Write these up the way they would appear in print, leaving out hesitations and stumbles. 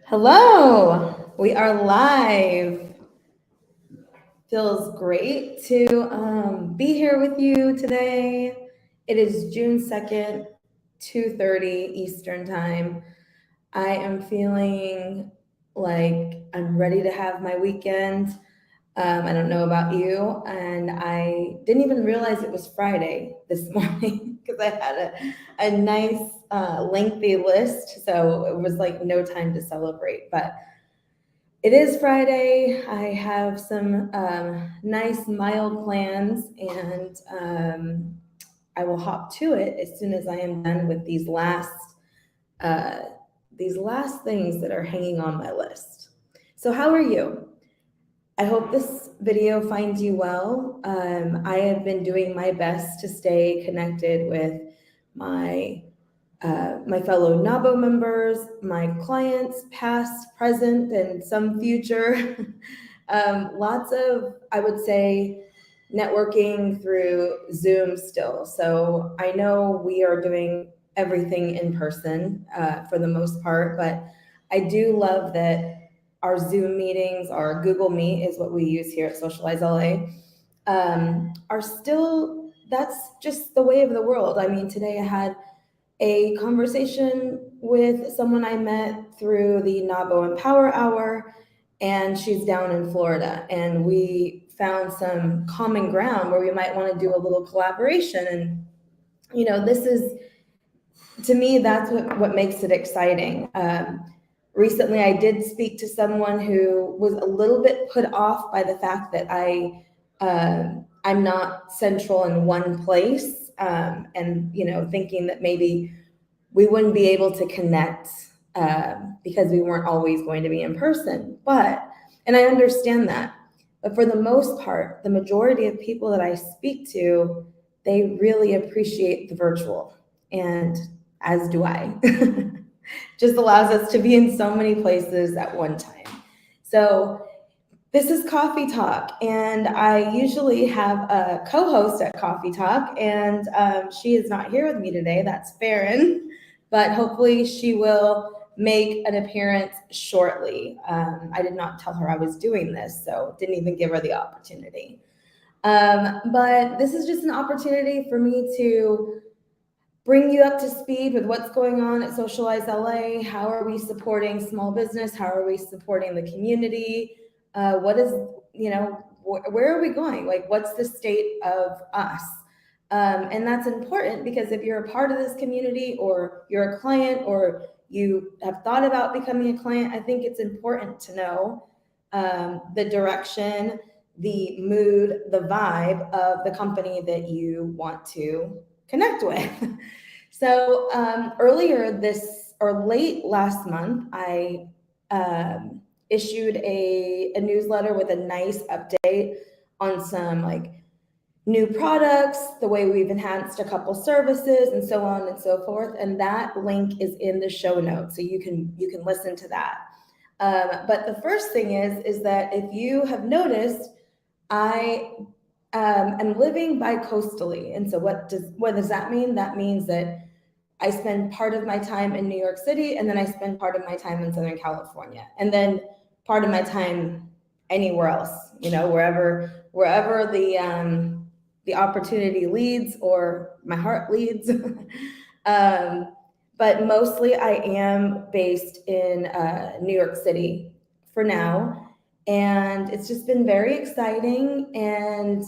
Hello, we are live. Feels great to be here with you today. It is June 2nd, 2:30 Eastern Time. I am feeling like I'm ready to have my weekend. I don't know about you, and I didn't even realize it was Friday this morning because I had a nice, lengthy list, so it was like no time to celebrate. But it is Friday. I have some nice, mild plans, and I will hop to it as soon as I am done with uh, these last things that are hanging on my list. So, how are you? I hope this video finds you well. I have been doing my best to stay connected with my my fellow NABO members, my clients, past, present, and some future. Lots of, I would say, networking through Zoom still. So I know we are doing everything in person for the most part, but I do love that our Zoom meetings, our Google Meet is what we use here at Socialize LA, are still, that's just the way of the world. I mean, today I had a conversation with someone I met through the NABO Empower Hour, and she's down in Florida. And we found some common ground where we might want to do a little collaboration. And, this is, to me, that's what makes it exciting. Recently, I did speak to someone who was a little bit put off by the fact that I'm not central in one place, and thinking that maybe we wouldn't be able to connect because we weren't always going to be in person. And I understand that. But for the most part, the majority of people that I speak to, they really appreciate the virtual. And as do I. Just allows us to be in so many places at one time. So this is Coffee Talk, and I usually have a co-host at Coffee Talk, and she is not here with me today. That's Farron, but hopefully she will make an appearance shortly. I did not tell her I was doing this, so didn't even give her the opportunity. But this is just an opportunity for me to bring you up to speed with what's going on at Socialize LA. How are we supporting small business? How are we supporting the community? What is, where are we going? Like, what's the state of us? And that's important because if you're a part of this community or you're a client or you have thought about becoming a client, I think it's important to know the direction, the mood, the vibe of the company that you want to connect with. So earlier this or late last month, I issued a newsletter with a nice update on some like new products, the way we've enhanced a couple services, and so on and so forth. And that link is in the show notes, so you can listen to that. But the first thing is that if you have noticed, I am living bi-coastally. And so what does that mean? That means that I spend part of my time in New York City, and then I spend part of my time in Southern California, and then part of my time anywhere else, wherever the opportunity leads or my heart leads. But mostly I am based in New York City for now. And it's just been very exciting. And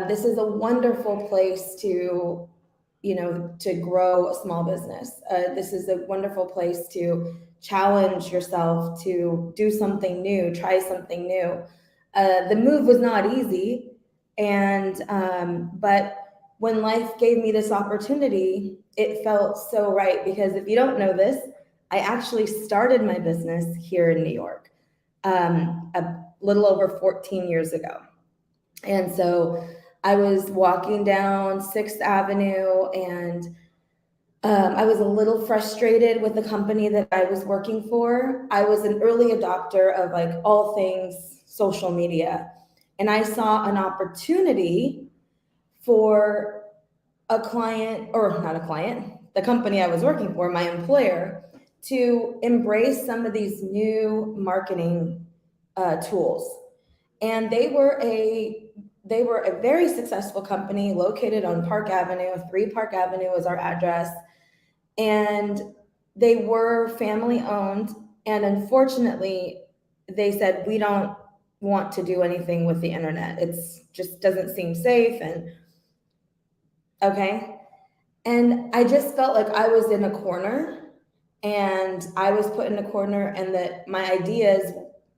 this is a wonderful place to, to grow a small business. This is a wonderful place to challenge yourself, to do something new, try something new. The move was not easy. And, but when life gave me this opportunity, it felt so right, because if you don't know this, I actually started my business here in New York a little over 14 years ago. And so I was walking down 6th Avenue, and I was a little frustrated with the company that I was working for. I was an early adopter of like all things social media, and I saw an opportunity for a client, or not a client, the company I was working for, my employer, to embrace some of these new marketing tools. And they were a very successful company located on Park Avenue. 3 Park Avenue was our address. And they were family owned. And unfortunately, they said, we don't want to do anything with the internet. It's just doesn't seem safe. And okay. And I just felt like I was in a corner, and I was put in a corner, and that my ideas,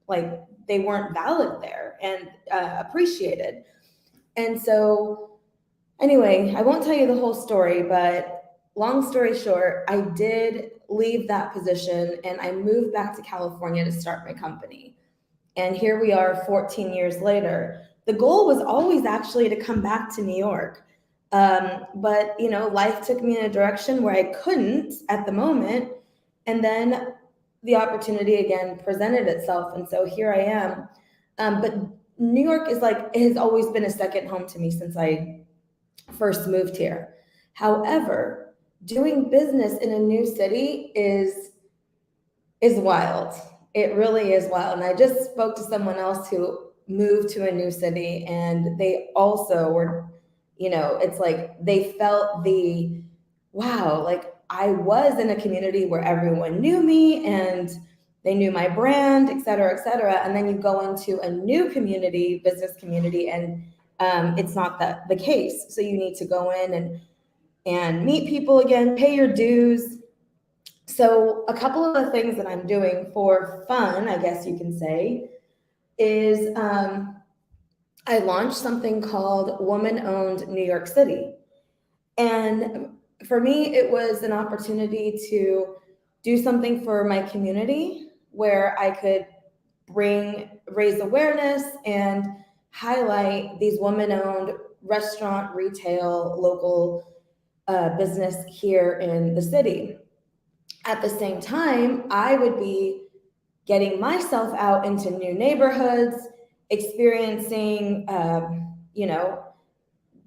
like, they weren't valid there and appreciated. And so anyway, I won't tell you the whole story, but long story short, I did leave that position and I moved back to California to start my company. And here we are 14 years later. The goal was always actually to come back to New York. But life took me in a direction where I couldn't at the moment. And then the opportunity again presented itself. And so here I am. But New York has always been a second home to me since I first moved here. However, doing business in a new city is wild. It really is wild. And I just spoke to someone else who moved to a new city, and they also were, it's like they felt the wow, like I was in a community where everyone knew me and they knew my brand, et cetera, et cetera. And then you go into a new community, business community, and it's not the case. So you need to go in and meet people again, pay your dues. So a couple of the things that I'm doing for fun, I guess you can say, is I launched something called Woman Owned New York City. And for me, it was an opportunity to do something for my community where I could raise awareness and highlight these woman-owned restaurant, retail, local business here in the city. At the same time, I would be getting myself out into new neighborhoods, experiencing,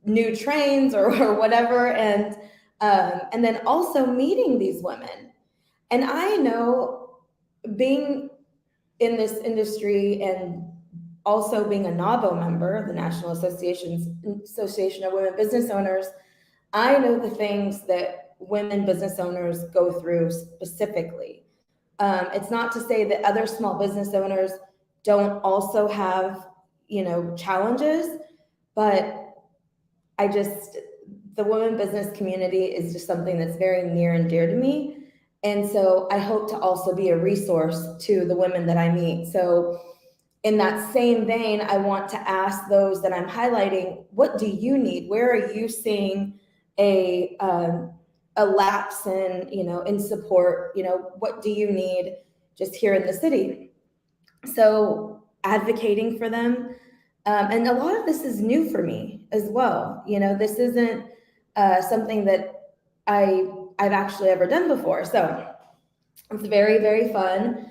new trains or whatever, and then also meeting these women. And I know, being in this industry and also being a NAWBO member, the National Association of Women Business Owners, I know the things that women business owners go through specifically. It's not to say that other small business owners don't also have, challenges, but the women business community is just something that's very near and dear to me. And so I hope to also be a resource to the women that I meet. So in that same vein, I want to ask those that I'm highlighting, what do you need? Where are you seeing a lapse in support? What do you need just here in the city? So advocating for them. And a lot of this is new for me as well. This isn't something that I've actually ever done before. So it's very, very fun.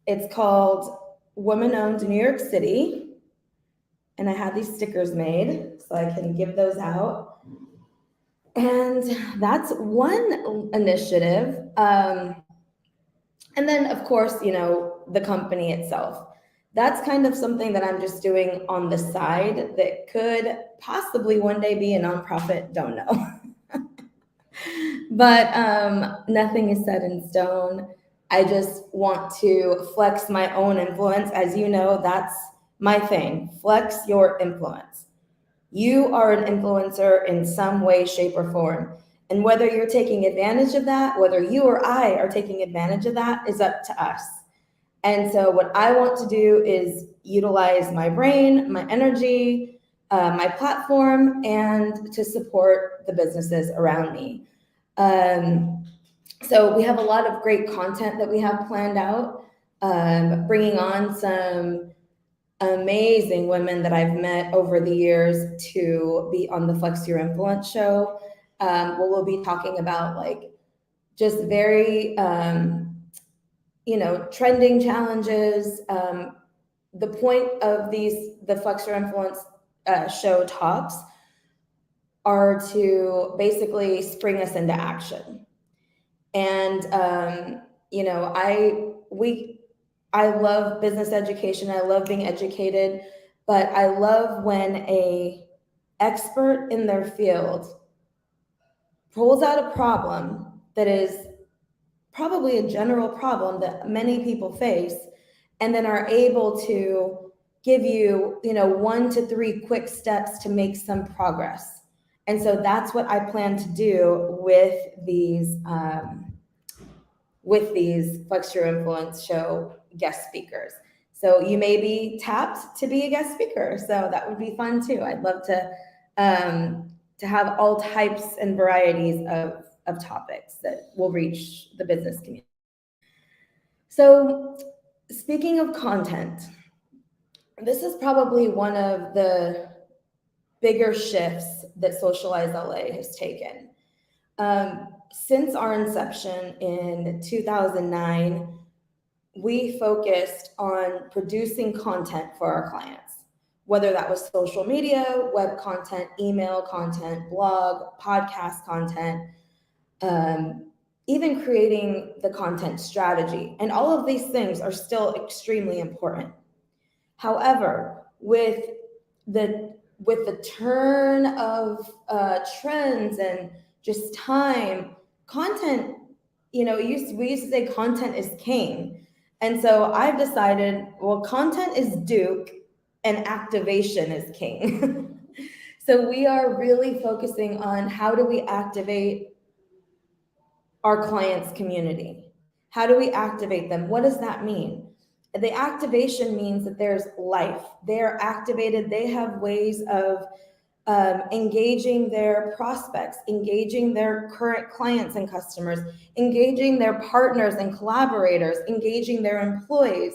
It's called Woman Owned New York City. And I had these stickers made so I can give those out. And that's one initiative. And then, of course, the company itself. That's kind of something that I'm just doing on the side that could possibly one day be a nonprofit, don't know. But nothing is set in stone. I just want to flex my own influence. As you know, that's my thing. Flex your influence. You are an influencer in some way, shape, or form. And whether you're taking advantage of that, whether you or I are taking advantage of that, is up to us. And so what I want to do is utilize my brain, my energy, my platform, and to support the businesses around me. So we have a lot of great content that we have planned out, bringing on some amazing women that I've met over the years to be on the Flex Your Influence show. Where we'll be talking about just very, trending challenges. The point of the Flex Your Influence show talks are to basically spring us into action. And you know, I love business education. I love being educated, but I love when a expert in their field pulls out a problem that is probably a general problem that many people face, and then are able to give you, you know, 1 to 3 quick steps to make some progress. And so that's what I plan to do with these Flex Your Influence show guest speakers. So you may be tapped to be a guest speaker. So that would be fun too. I'd love to have all types and varieties of topics that will reach the business community. So speaking of content, this is probably one of the bigger shifts that Socialize LA has taken. Since our inception in 2009, we focused on producing content for our clients, whether that was social media, web content, email content, blog, podcast content, even creating the content strategy. And all of these things are still extremely important. However, with the turn of trends and just time, content, you know, we used to say content is king. And so I've decided, well, content is Duke and activation is king. So we are really focusing on how do we activate our clients' community? How do we activate them? What does that mean? The activation means that there's life. They're activated. They have ways of engaging their prospects, engaging their current clients and customers, engaging their partners and collaborators, engaging their employees.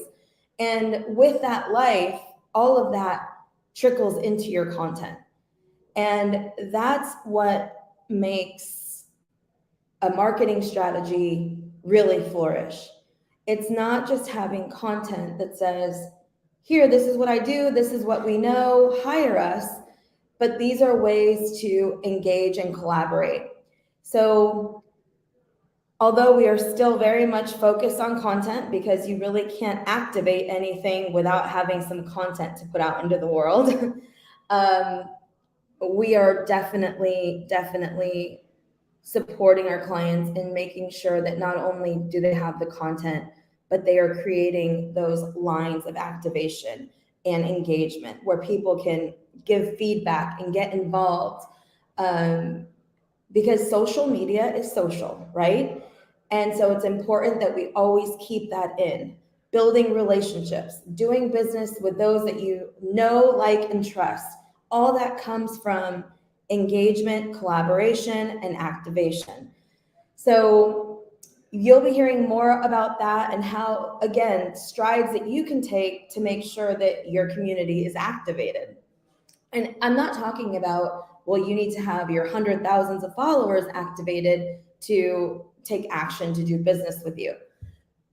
And with that life, all of that trickles into your content. And that's what makes a marketing strategy really flourish. It's not just having content that says, here, this is what I do, this is what we know, hire us, but these are ways to engage and collaborate. So although we are still very much focused on content, because you really can't activate anything without having some content to put out into the world, we are definitely supporting our clients in making sure that not only do they have the content, but they are creating those lines of activation and engagement where people can give feedback and get involved, because social media is social, right? And so it's important that we always keep that in. Building relationships, doing business with those that you know, like, and trust. All that comes from engagement, collaboration, and activation. So you'll be hearing more about that and how, again, strides that you can take to make sure that your community is activated. And I'm not talking about, well, you need to have your 100,000s of followers activated to take action to do business with you.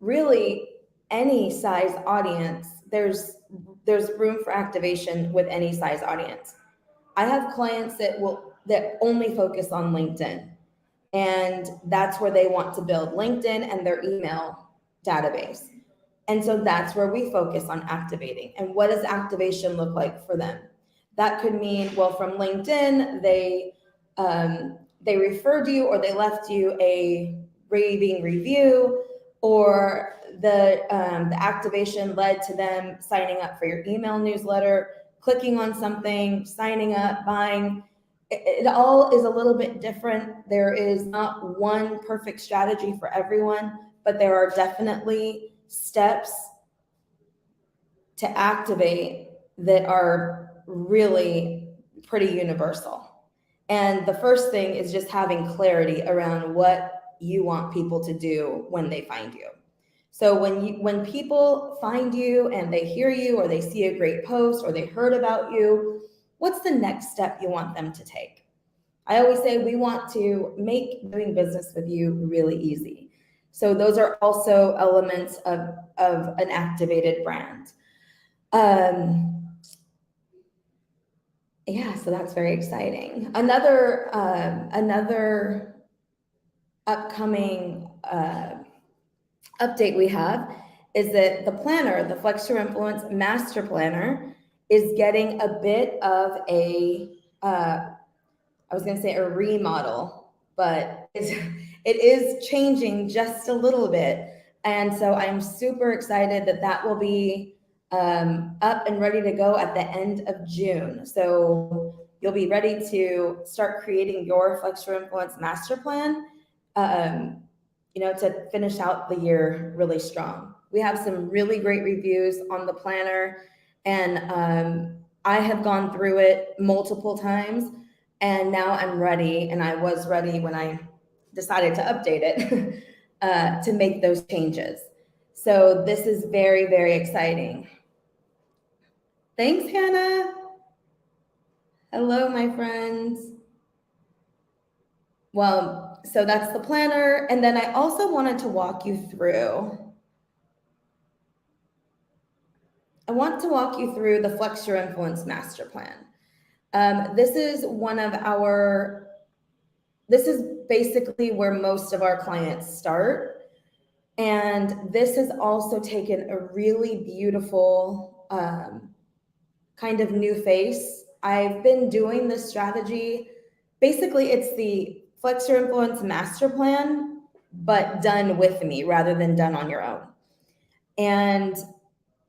Really, any size audience, there's room for activation with any size audience. I have clients that only focus on LinkedIn, and that's where they want to build LinkedIn and their email database. And so that's where we focus on activating. And what does activation look like for them? That could mean, well, from LinkedIn, they referred you, or they left you a raving review, or the activation led to them signing up for your email newsletter, clicking on something, signing up, buying. It all is a little bit different. There is not one perfect strategy for everyone, but there are definitely steps to activate that are really pretty universal. And the first thing is just having clarity around what you want people to do when they find you. So when people find you and they hear you, or they see a great post, or they heard about you, what's the next step you want them to take? I always say we want to make doing business with you really easy. So those are also elements of an activated brand. Yeah, so that's very exciting. Another upcoming update we have is that the planner, the Flex Your Influence Master Planner, is getting a bit of I was going to say a remodel, but it is changing just a little bit. And so I'm super excited that that will be up and ready to go at the end of June. So you'll be ready to start creating your Flex Your Influence Master Plan, to finish out the year really strong. We have some really great reviews on the planner, and I have gone through it multiple times. And now I'm ready, and I was ready when I decided to update it to make those changes. So this is very, very exciting. Thanks, Hannah. Hello, my friends. Well, so that's the planner. And then I also wanted to walk you through. I want to walk you through the Flex Your Influence Master Plan. This is basically where most of our clients start. And this has also taken a really beautiful kind of new face. I've been doing this strategy. Basically, it's the Flex Your Influence Master Plan, but done with me rather than done on your own. And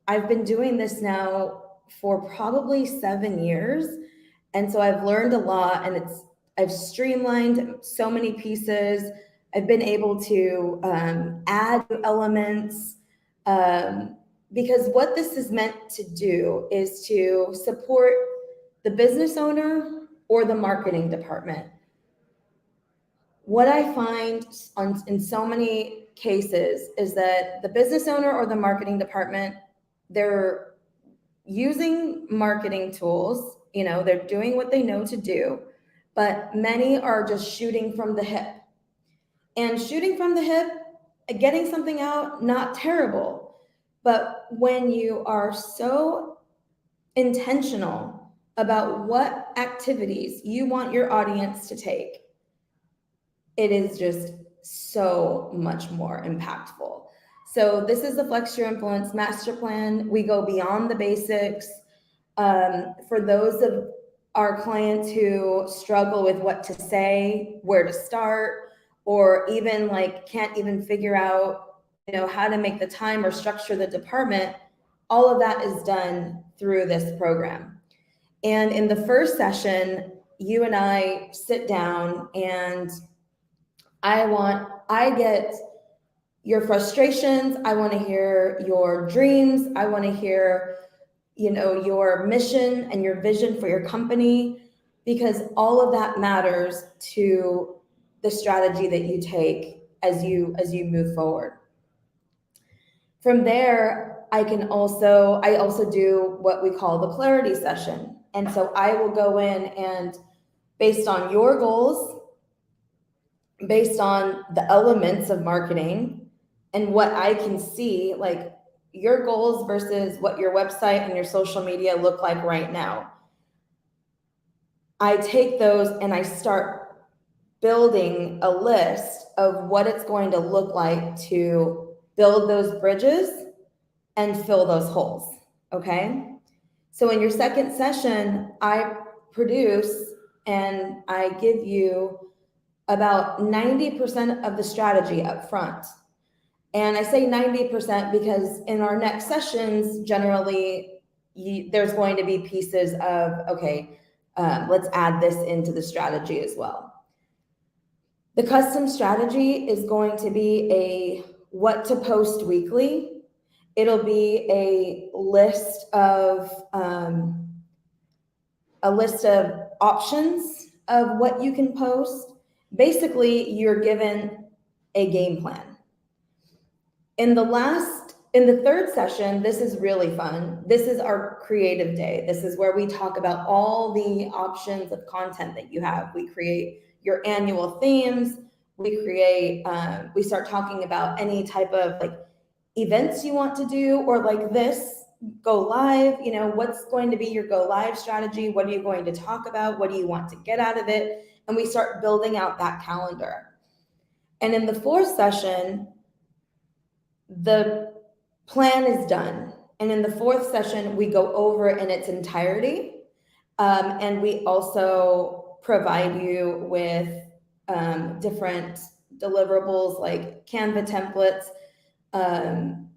I've been doing this now for probably 7 years. And so I've learned a lot, and I've streamlined so many pieces. I've been able to add elements because what this is meant to do is to support the business owner or the marketing department. What I find in so many cases is that the business owner or the marketing department, they're using marketing tools, they're doing what they know to do, but many are just shooting from the hip. And shooting from the hip, getting something out, not terrible. But when you are so intentional about what activities you want your audience to take, it is just so much more impactful. So this is the Flex Your Influence Master Plan. We go beyond the basics. For those of our clients who struggle with what to say, where to start, or even can't even figure out, how to make the time or structure the department, all of that is done through this program. And in the first session, you and I sit down, and I get your frustrations. I want to hear your dreams. I want to hear, your mission and your vision for your company, because all of that matters to the strategy that you take as you move forward. From there, I also do what we call the clarity session. And so I will go in, and based on your goals, based on the elements of marketing and what I can see, like your goals versus what your website and your social media look like right now, I take those and I start building a list of what it's going to look like to build those bridges and fill those holes. Okay. So in your second session, I produce and I give you about 90% of the strategy up front. And I say 90% because in our next sessions, generally, there's going to be pieces of, okay, let's add this into the strategy as well. The custom strategy is going to be a what to post weekly. It'll be a list of options of what you can post. Basically, you're given a game plan. In the third session, this is really fun. This is our creative day. This is where we talk about all the options of content that you have. We create your annual themes. We start talking about any type of events you want to do, or like this. go live, what's going to be your go live strategy? What are you going to talk about? What do you want to get out of it? And we start building out that calendar. And in the 4th session, the plan is done. And in the 4th session, we go over it in its entirety. And we also provide you with different deliverables like Canva templates, an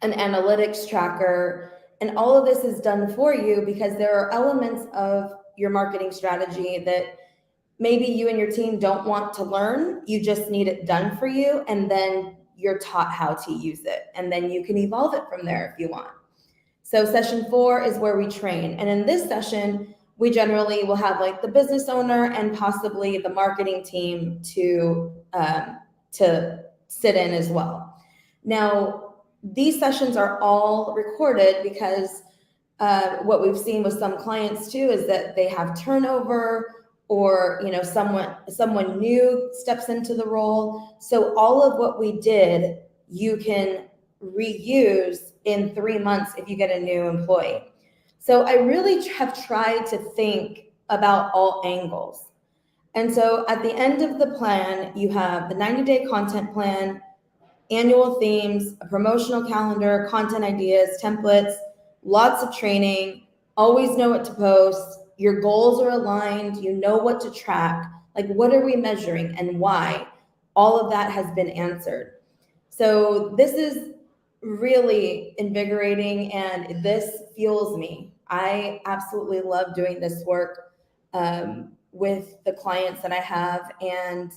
analytics tracker, and all of this is done for you because there are elements of your marketing strategy that maybe you and your team don't want to learn. You just need it done for you, and then you're taught how to use it, and then you can evolve it from there if you want. So session 4 is where we train. And in this session, we generally will have like the business owner and possibly the marketing team to sit in as well. Now, these sessions are all recorded because what we've seen with some clients too is that they have turnover, or someone new steps into the role. So all of what we did, you can reuse in 3 months if you get a new employee. So I really have tried to think about all angles. And so at the end of the plan, you have the 90-day content plan, annual themes, a promotional calendar, content ideas, templates, lots of training, always know what to post, your goals are aligned, you know what to track, like what are we measuring and why? All of that has been answered. So this is really invigorating and this fuels me. I absolutely love doing this work with the clients that I have, and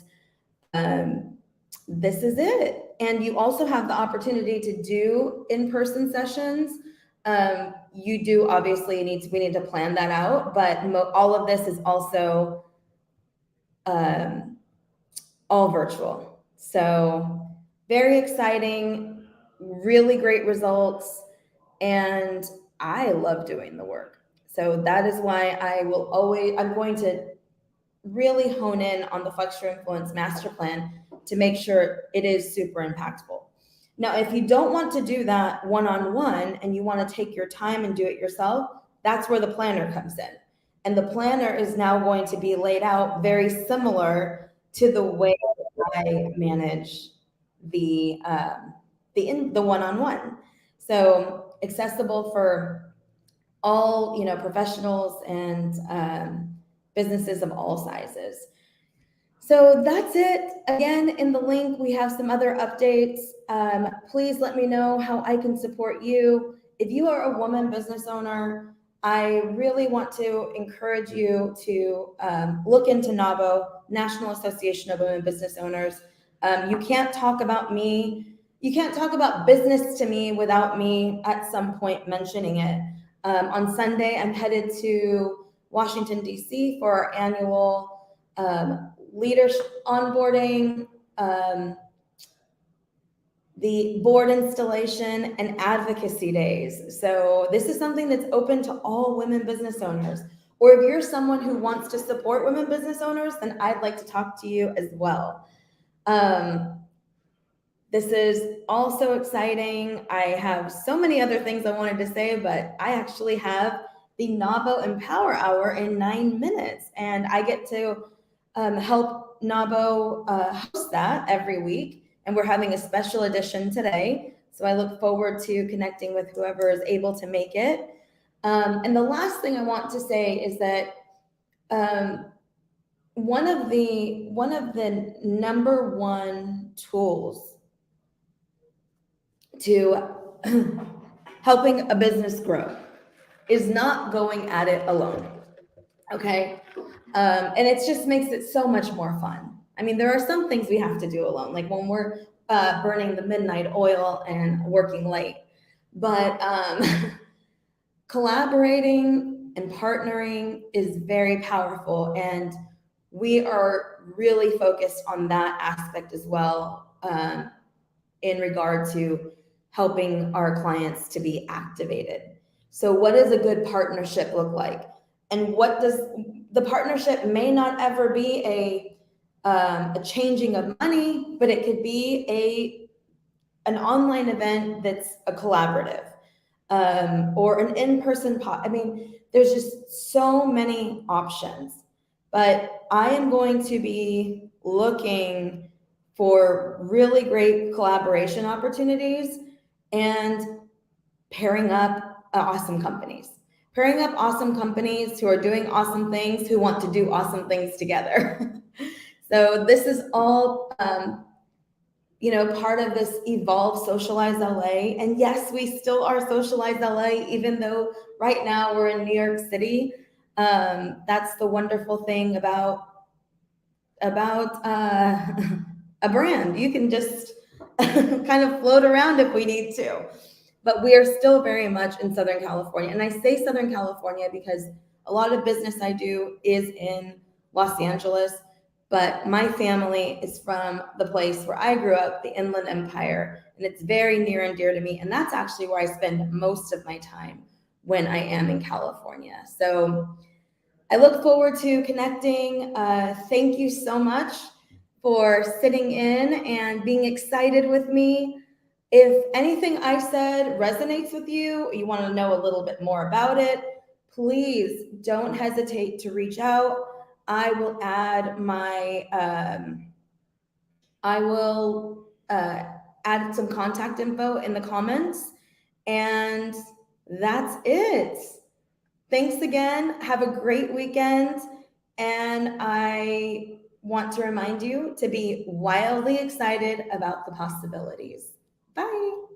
this is it. And you also have the opportunity to do in-person sessions. You do obviously we need to plan that out, but all of this is also all virtual. So very exciting, really great results, and I love doing the work. So that is why I'm going to really hone in on the Flex Your Influence Master Plan to make sure it is super impactful. Now, if you don't want to do that one-on-one and you want to take your time and do it yourself, that's where the planner comes in. And the planner is now going to be laid out very similar to the way I manage the one-on-one. So accessible for all, professionals and businesses of all sizes. So that's it. Again, in the link, we have some other updates. Please let me know how I can support you. If you are a woman business owner, I really want to encourage you to look into NAWBO, National Association of Women Business Owners. You can't talk about me. You can't talk about business to me without me at some point mentioning it. On Sunday, I'm headed to Washington, D.C. for our annual leadership onboarding, the board installation, and advocacy days. So this is something that's open to all women business owners. Or if you're someone who wants to support women business owners, then I'd like to talk to you as well. This is also exciting. I have so many other things I wanted to say, but I actually have the NAWBO Empower Hour in 9 minutes, and I get to help NAWBO host that every week. And we're having a special edition today. So I look forward to connecting with whoever is able to make it. And the last thing I want to say is that one of the number one tools to helping a business grow is not going at it alone. Okay. And it just makes it so much more fun. I mean, there are some things we have to do alone, like when we're burning the midnight oil and working late, but collaborating and partnering is very powerful. And we are really focused on that aspect as well, in regard to helping our clients to be activated. So what does a good partnership look like? And what does the partnership may not ever be a changing of money, but it could be an online event that's a collaborative. or an in-person I mean, there's just so many options. But I am going to be looking for really great collaboration opportunities and pairing up awesome companies. Pairing up awesome companies who are doing awesome things, who want to do awesome things together. So this is all part of this Evolve Socialize LA. And yes, we still are Socialize LA, even though right now we're in New York City. That's the wonderful thing about a brand. You can just kind of float around if we need to. But we are still very much in Southern California. And I say Southern California because a lot of business I do is in Los Angeles. But my family is from the place where I grew up, the Inland Empire, and it's very near and dear to me. And that's actually where I spend most of my time when I am in California. So I look forward to connecting. Thank you so much for sitting in and being excited with me. If anything I said resonates with you, you want to know a little bit more about it, please don't hesitate to reach out. I will add add some contact info in the comments, and that's it. Thanks again. Have a great weekend. And I want to remind you to be wildly excited about the possibilities. Bye.